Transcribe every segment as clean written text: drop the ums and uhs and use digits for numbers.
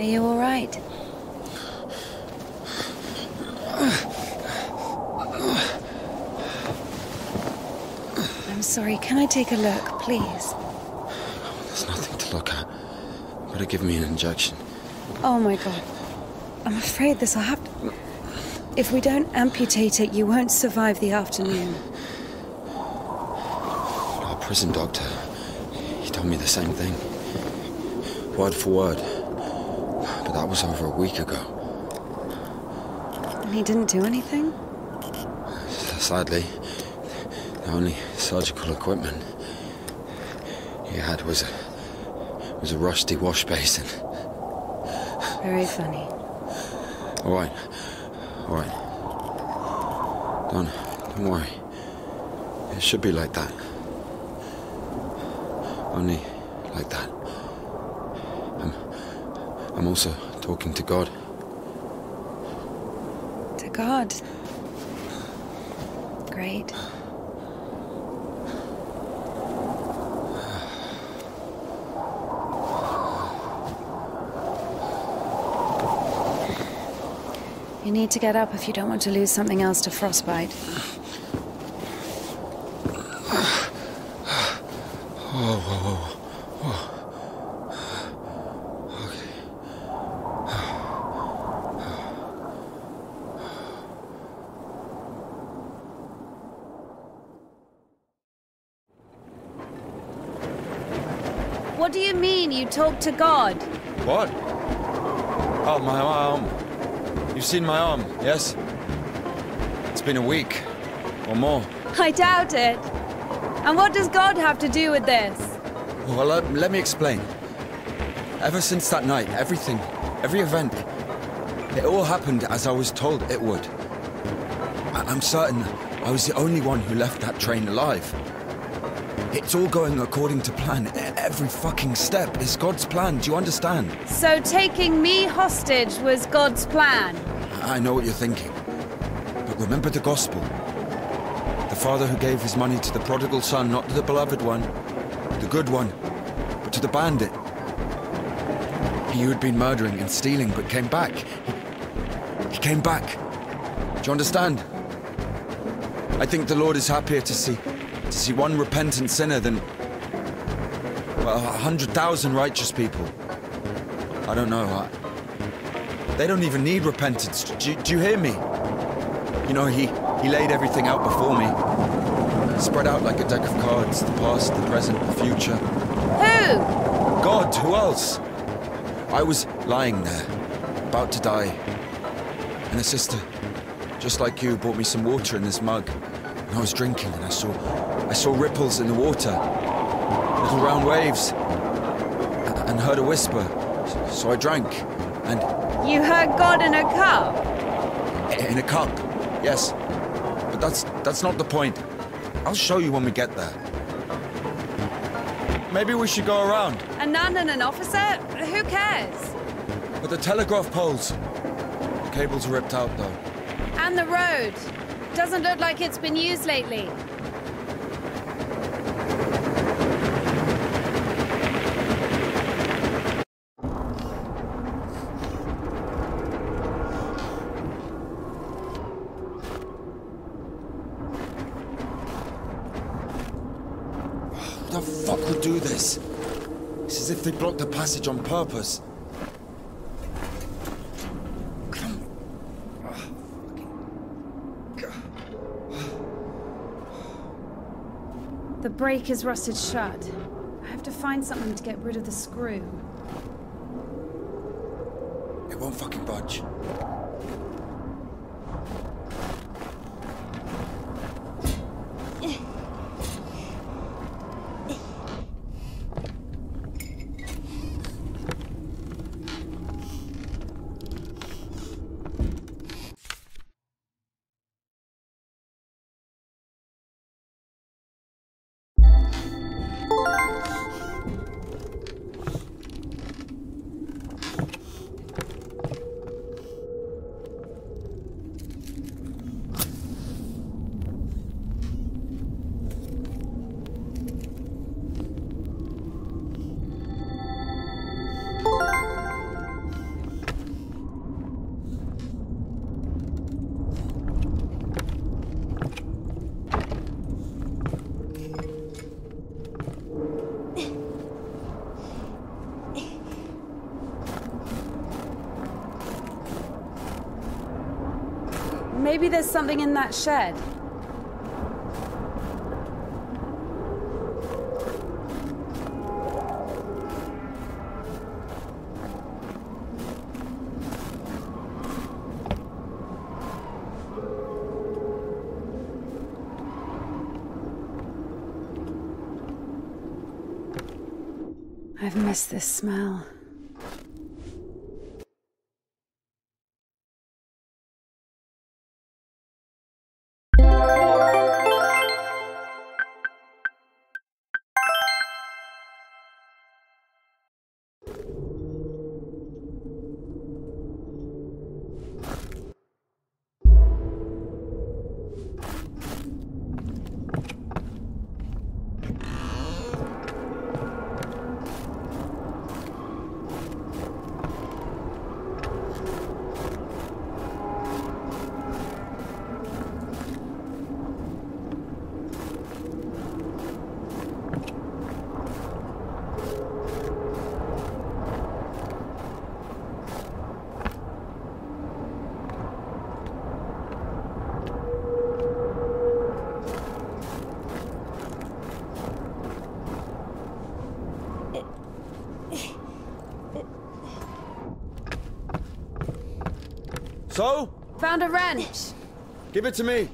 you all right? I'm sorry, can I take a look, please? There's nothing to look at. Better give me an injection. Oh my god. I'm afraid this'll have to... If we don't amputate it, you won't survive the afternoon. Our prison doctor, he told me the same thing. Word for word. But that was over a week ago. And he didn't do anything? Sadly, the only surgical equipment he had was a rusty wash basin. Very funny. All right. Don't worry. It should be like that. Only like that. I'm also talking to God. To God? Great. You need to get up if you don't want to lose something else to frostbite. What do you mean you talk to God? What? Oh, my arm. You've seen my arm, yes? It's been a week, or more. I doubt it. And what does God have to do with this? Well, let me explain. Ever since that night, everything, every event, it all happened as I was told it would. I'm certain I was the only one who left that train alive. It's all going according to plan. Every fucking step is God's plan, do you understand? So taking me hostage was God's plan? I know what you're thinking. But remember the gospel. The father who gave his money to the prodigal son, not to the beloved one, the good one, but to the bandit. He who had been murdering and stealing but came back. He came back. Do you understand? I think the Lord is happier to see one repentant sinner than, well, 100,000 righteous people. I don't know. They don't even need repentance. Do you hear me? You know, he laid everything out before me. Spread out like a deck of cards. The past, the present, the future. Who? God, who else? I was lying there, about to die. And a sister, just like you, brought me some water in this mug. And I was drinking and I saw ripples in the water. Little round waves. And heard a whisper. So I drank. And... You heard God in a cup? In a cup, yes. But that's not the point. I'll show you when we get there. Maybe we should go around. A nun and an officer? Who cares? But the telegraph poles. The cables are ripped out, though. And the road. Doesn't look like it's been used lately. Who the fuck would do this? It's as if they blocked the passage on purpose. The brake is rusted shut. I have to find something to get rid of the screw. It won't fucking budge. Maybe there's something in that shed. I've missed this smell. So? Found a wrench. Give it to me.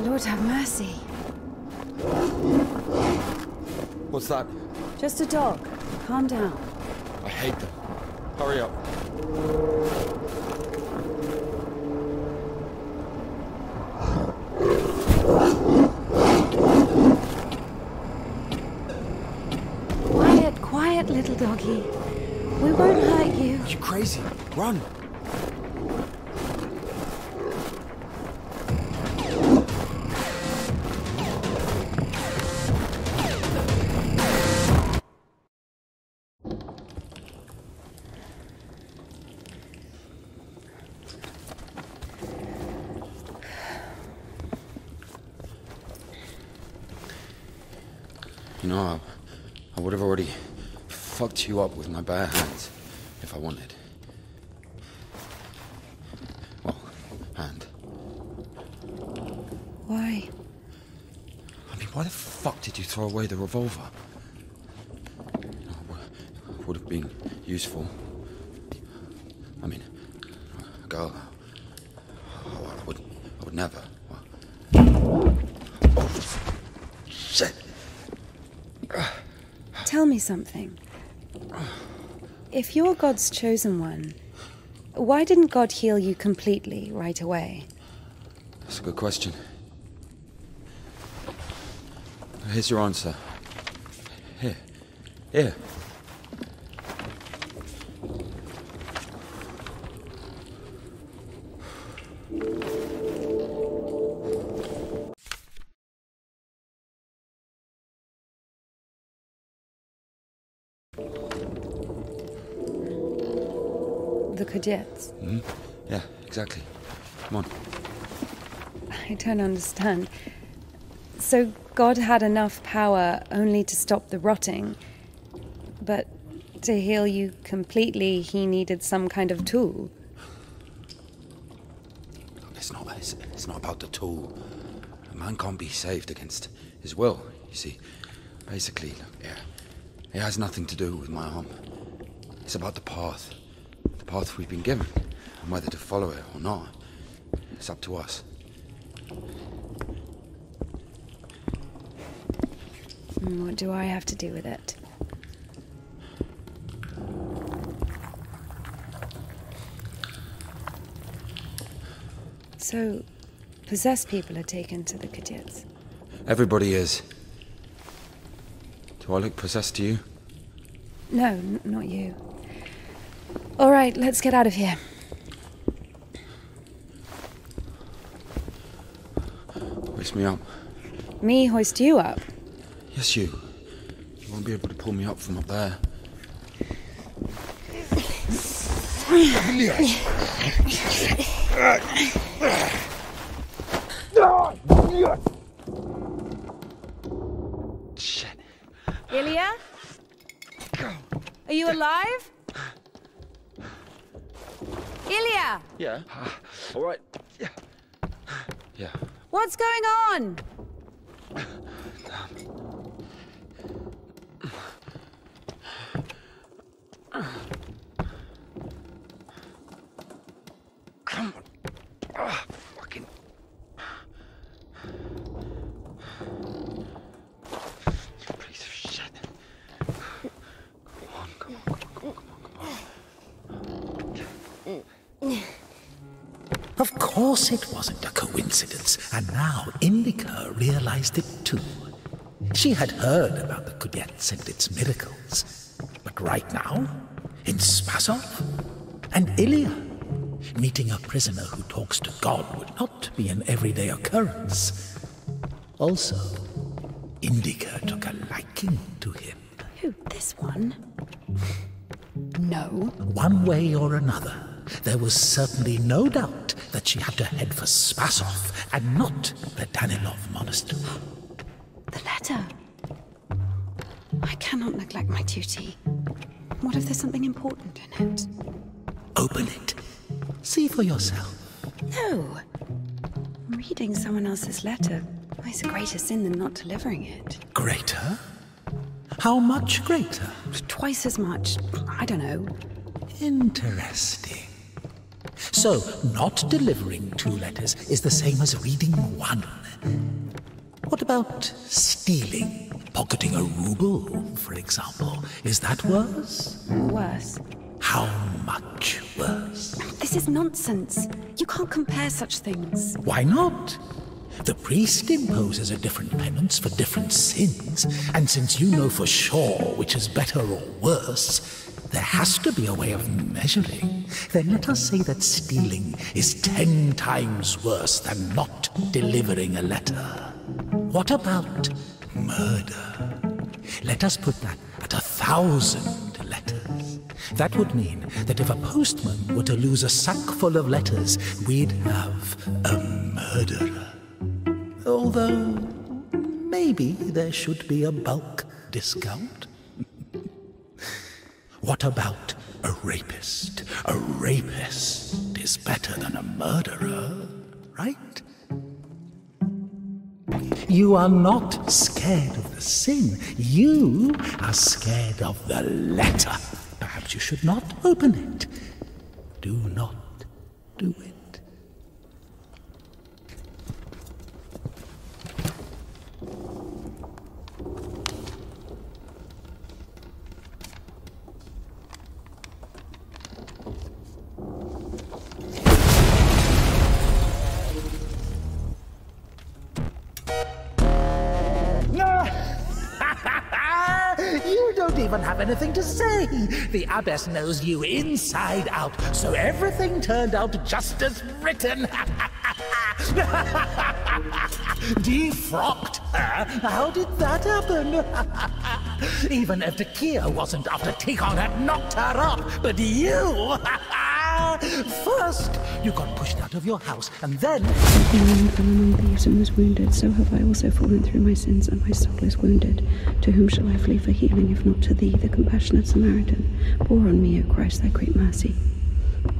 Lord have mercy. What's that? Just a dog. Calm down. I hate them. Hurry up. Quiet, quiet, little doggy. We won't hurt you. You crazy? Run! You know, I would have already fucked you up with my bare hands if I wanted. Well, hand. Why? I mean, why the fuck did you throw away the revolver? Would have been useful. I mean, a girl. Oh, I would never. Oh, shit. Tell me something. If you're God's chosen one, why didn't God heal you completely right away? That's a good question. Here's your answer. Here. Here. The Kudets. Mm-hmm. Yeah, exactly. Come on. I don't understand. So God had enough power only to stop the rotting, but to heal you completely, he needed some kind of tool. It's not about the tool. A man can't be saved against his will, you see. Basically, it has nothing to do with my arm. It's about the path. The path we've been given, and whether to follow it or not. It's up to us. And what do I have to do with it? So, possessed people are taken to the Kudets. Everybody is. Do I look possessed to you? No, not you. All right, let's get out of here. Wish me up. Me hoist you up? Yes, you. You won't be able to pull me up from up there. Shit. Ilya? Are you alive? Ilya! Yeah. All right. Yeah. Yeah. What's going on? Come on. Ah, fucking. You piece of shit. Come on, come on, come on, come on. Of course it wasn't a coincidence, and now Indika realized it too. She had heard about the Kudets and its miracles, but right now, in Spasov and Ilya, meeting a prisoner who talks to God would not be an everyday occurrence. Also, Indika took a liking to him. Who, this one? No. One way or another, there was certainly no doubt that she had to head for Spasov and not the Danilov Monastery. The letter. I cannot neglect my duty. What if there's something important in it? Open it. See for yourself. No. Reading someone else's letter is a greater sin than not delivering it. Greater? How much greater? Twice as much. I don't know. Interesting. So, not delivering 2 letters is the same as reading 1. What about stealing? Pocketing a ruble, for example. Is that worse? Worse. How much worse? This is nonsense. You can't compare such things. Why not? The priest imposes a different penance for different sins, and since you know for sure which is better or worse, there has to be a way of measuring. Then let us say that stealing is 10 times worse than not delivering a letter. What about murder? Let us put that at 1,000 letters. That would mean that if a postman were to lose a sack full of letters, we'd have a murderer. Although, maybe there should be a bulk discount. What about a rapist? A rapist is better than a murderer, right? You are not scared of the sin. You are scared of the letter. Perhaps you should not open it. Do not do it. You don't even have anything to say. The abbess knows you inside out, so everything turned out just as written. Defrocked her? How did that happen? Even Evdokia wasn't after Tikhon had knocked her up, but you! First, you got pushed out of your house, and then... Everyone fell among thieves and was wounded, so have I also fallen through my sins, and my soul is wounded. To whom shall I flee for healing, if not to thee, the compassionate Samaritan? Pour on me, O Christ, thy great mercy.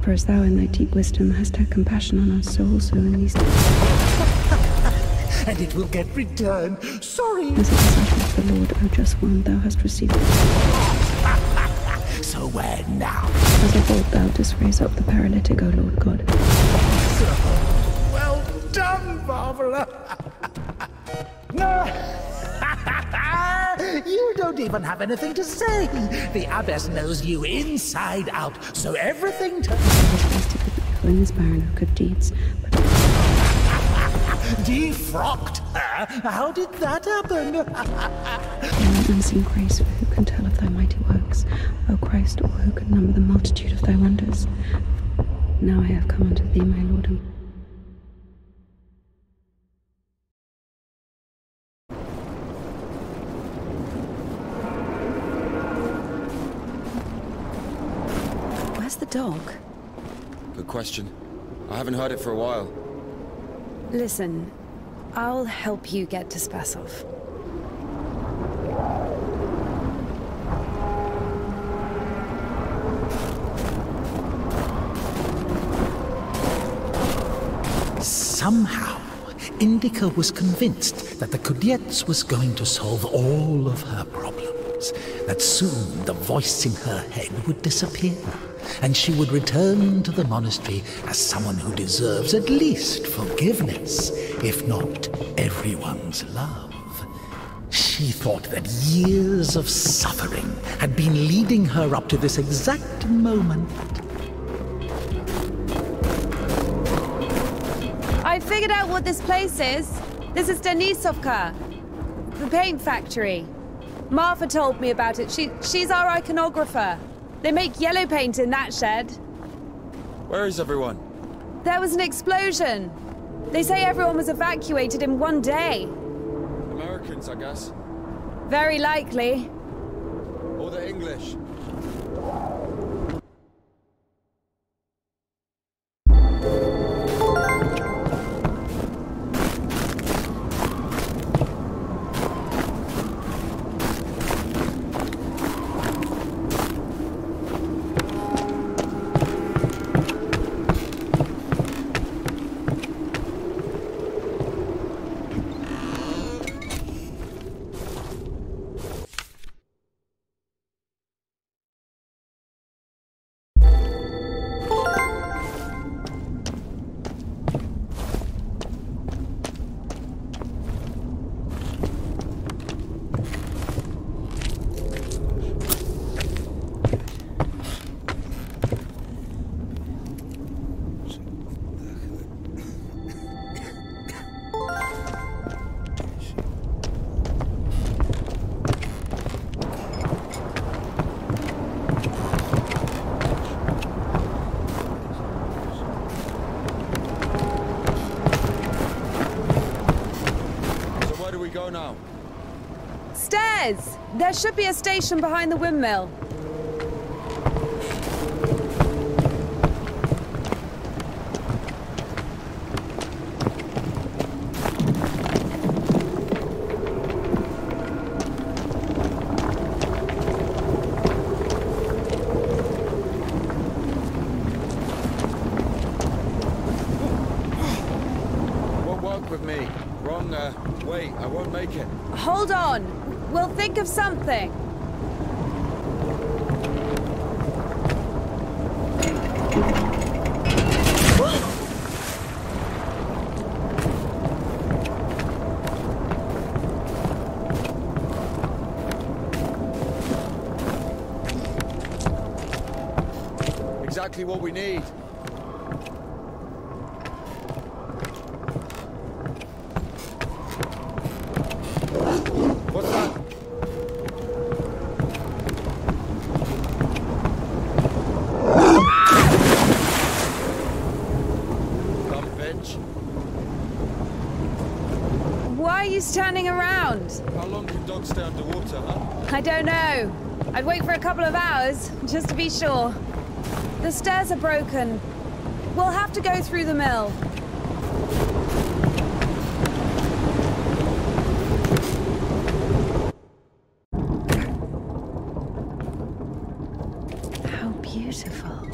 For as thou in thy deep wisdom hast had compassion on us, so also in these days. And it will get returned. Sorry. As it is uttered of the Lord, O just one, thou hast received. So where now? As of old thou didst raise up the paralytic, O Lord God. Well done, Barbara. No. You don't even have anything to say. The abbess knows you inside out, so everything I was wasted with evil in this barren of good deeds, but defrocked her? How did that happen? thou unseen grace, for who can tell of thy mighty works, O Christ, or who can number the multitude of thy wonders? Now I have come unto thee, my Lord, and Where's the dog? Good question. I haven't heard it for a while. Listen, I'll help you get to Spasov. Somehow, Indika was convinced that the Kudiets was going to solve all of her problems, that soon the voice in her head would disappear, and she would return to the monastery as someone who deserves at least forgiveness, if not everyone's love. She thought that years of suffering had been leading her up to this exact moment. I figured out what this place is. This is Denisovka, the paint factory. Martha told me about it. She's our iconographer. They make yellow paint in that shed. Where is everyone? There was an explosion. They say everyone was evacuated in one day. Americans, I guess. Very likely. Or the English. Go now. Stairs! There should be a station behind the windmill. Won't work with me. Wrong, wait, I won't make it. Hold on. We'll think of something. Exactly what we need. What's that? Come, bitch. Why are you standing around? How long can dogs stay underwater, huh? I don't know. I'd wait for a couple of hours, just to be sure. The stairs are broken. We'll have to go through the mill. How beautiful.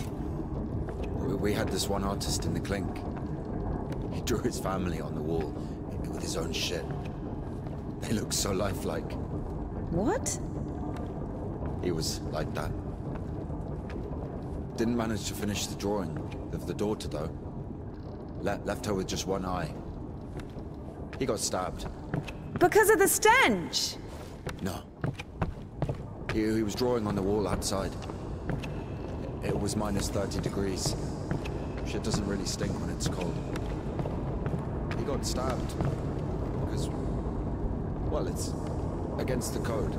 We had this one artist in the clink. He drew his family on the wall with his own shit. They look so lifelike. What? He was like that. Didn't manage to finish the drawing of the daughter, though. Left her with just one eye. He got stabbed. Because of the stench? No. He was drawing on the wall outside. It was minus 30 degrees. Shit doesn't really stink when it's cold. He got stabbed. Because, well, it's against the code.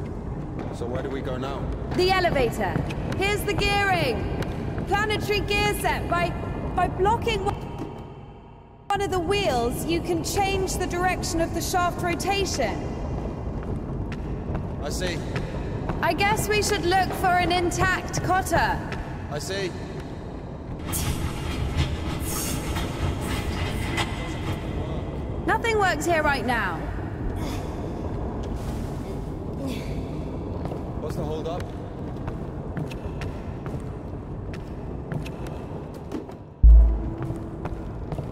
So where do we go now? The elevator. Here's the gearing. Planetary gear set. By blocking one of the wheels, you can change the direction of the shaft rotation. I see. I guess we should look for an intact cotter. I see. Nothing works here right now. What's the hold up?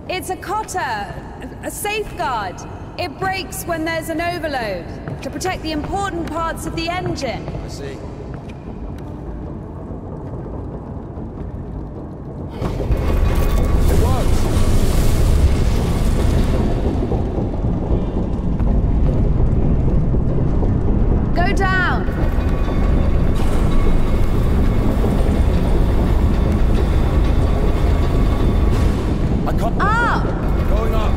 It's a cotter, a safeguard. It breaks when there's an overload, to protect the important parts of the engine. I see. It works! Go down! I can't... Up! Going up!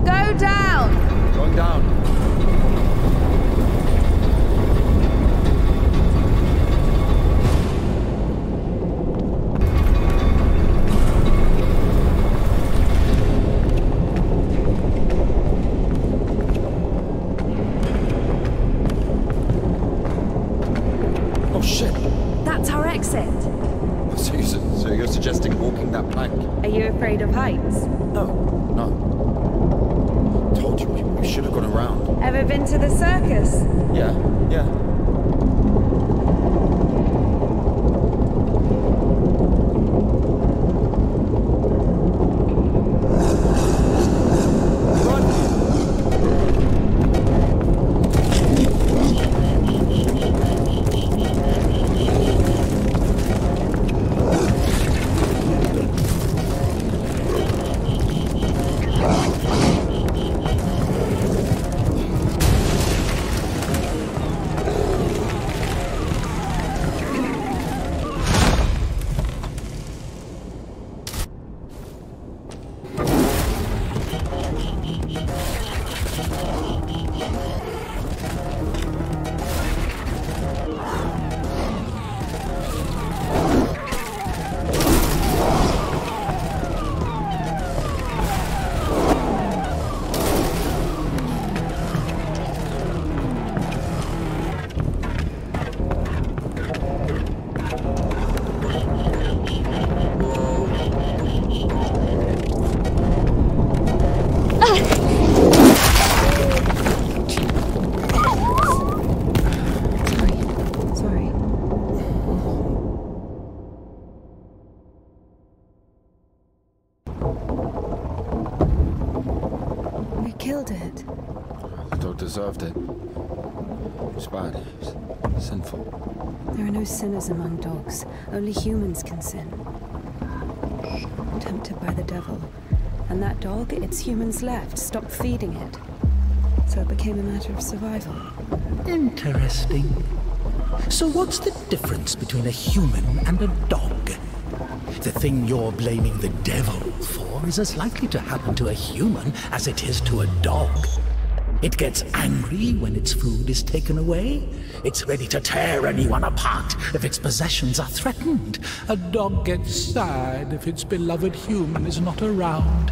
Go down! Going down. Oh shit! That's our exit. So you're suggesting walking that plank? Are you afraid of heights? No, no. Told you we should have gone around. Ever been to the circus? Yeah, yeah. Killed it. The dog deserved it. It was bad. It was sinful. There are no sinners among dogs. Only humans can sin. Tempted by the devil. And that dog, its humans left, stopped feeding it. So it became a matter of survival. Interesting. So what's the difference between a human and a dog? The thing you're blaming the devil for is as likely to happen to a human as it is to a dog. It gets angry when its food is taken away. It's ready to tear anyone apart if its possessions are threatened. A dog gets sad if its beloved human is not around.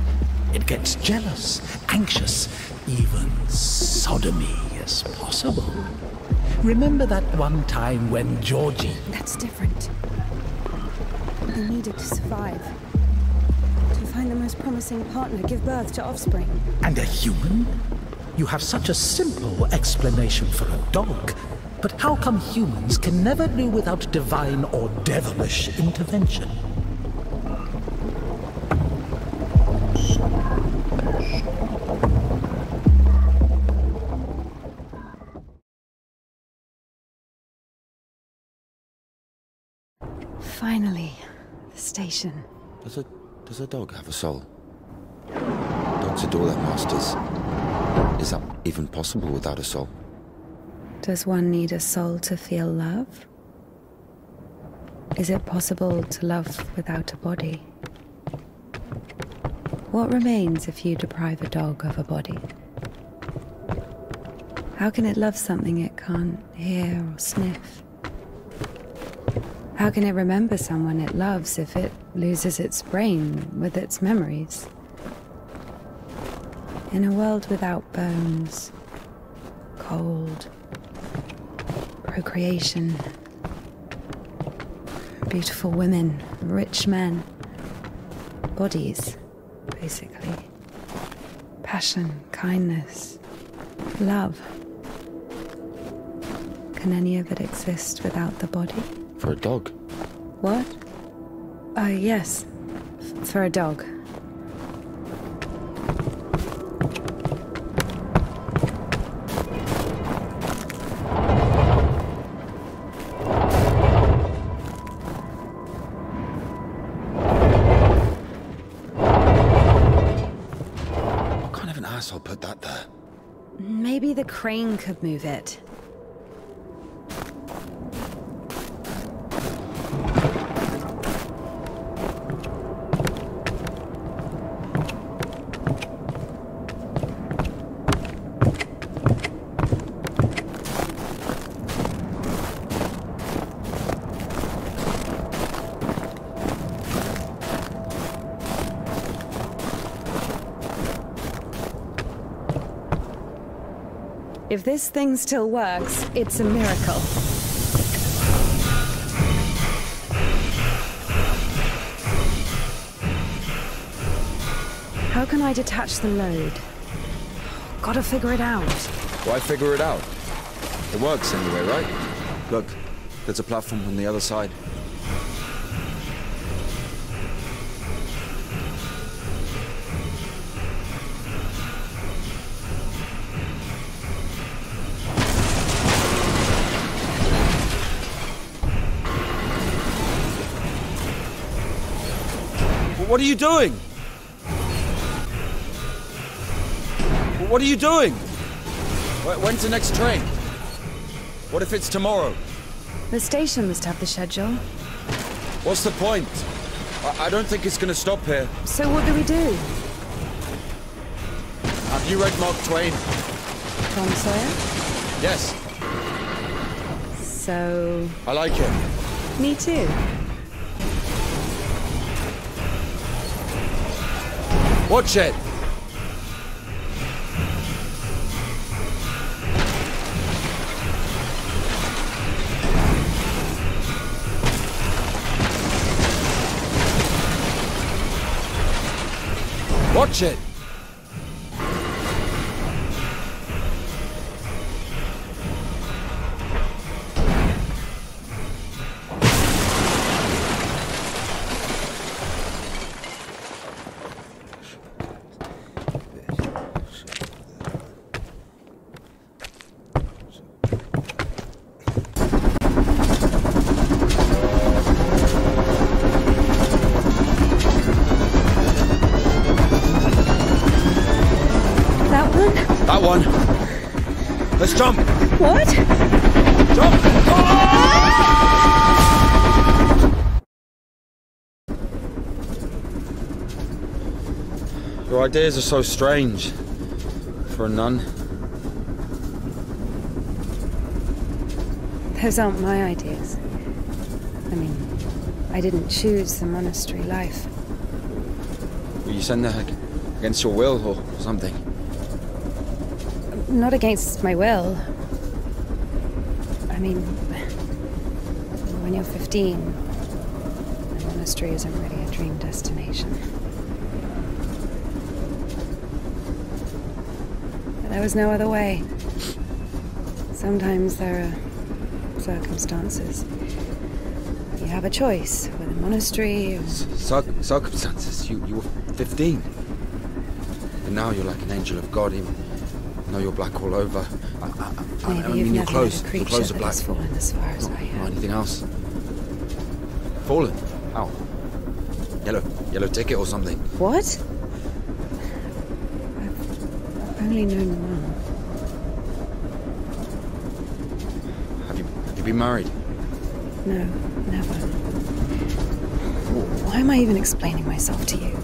It gets jealous, anxious, even sodomy is possible. Remember that one time when Georgie... That's different. They needed to survive. To find the most promising partner, give birth to offspring. And a human? You have such a simple explanation for a dog. But how come humans can never do without divine or devilish intervention? Finally, the station. Does a dog have a soul? Dogs adore their masters. Is that even possible without a soul? Does one need a soul to feel love? Is it possible to love without a body? What remains if you deprive a dog of a body? How can it love something it can't hear or sniff? How can it remember someone it loves if it loses its brain with its memories? In a world without bones, cold, procreation, beautiful women, rich men, bodies, basically. Passion, kindness, love. Can any of it exist without the body? For a dog? What? Yes. For a dog. What kind of an asshole put that there? Maybe the crane could move it. If this thing still works, it's a miracle. How can I detach the load? Gotta figure it out. Why figure it out? It works anyway, right? Look, there's a platform on the other side. What are you doing? What are you doing? When's the next train? What if it's tomorrow? The station must have the schedule. What's the point? I don't think it's gonna stop here. So what do we do? Have you read Mark Twain? Tom Sawyer? Yes. So... I like it. Me too. Watch it! Watch it! That one. Let's jump. What? Jump! Your ideas are so strange for a nun. Those aren't my ideas. I mean, I didn't choose the monastery life. Were you sent there against your will or something? Not against my will. I mean, when you're 15, the monastery isn't really a dream destination. But there was no other way. Sometimes there are circumstances. You have a choice with a monastery or... Circumstances? You were 15. And now you're like an angel of God, even though you're black all over. I mean, your clothes are black. Fallen as far as I Or am. anything else? Fallen? How? Yellow ticket or something? What? I've only known one. Have you been married? No, never. Why am I even explaining myself to you?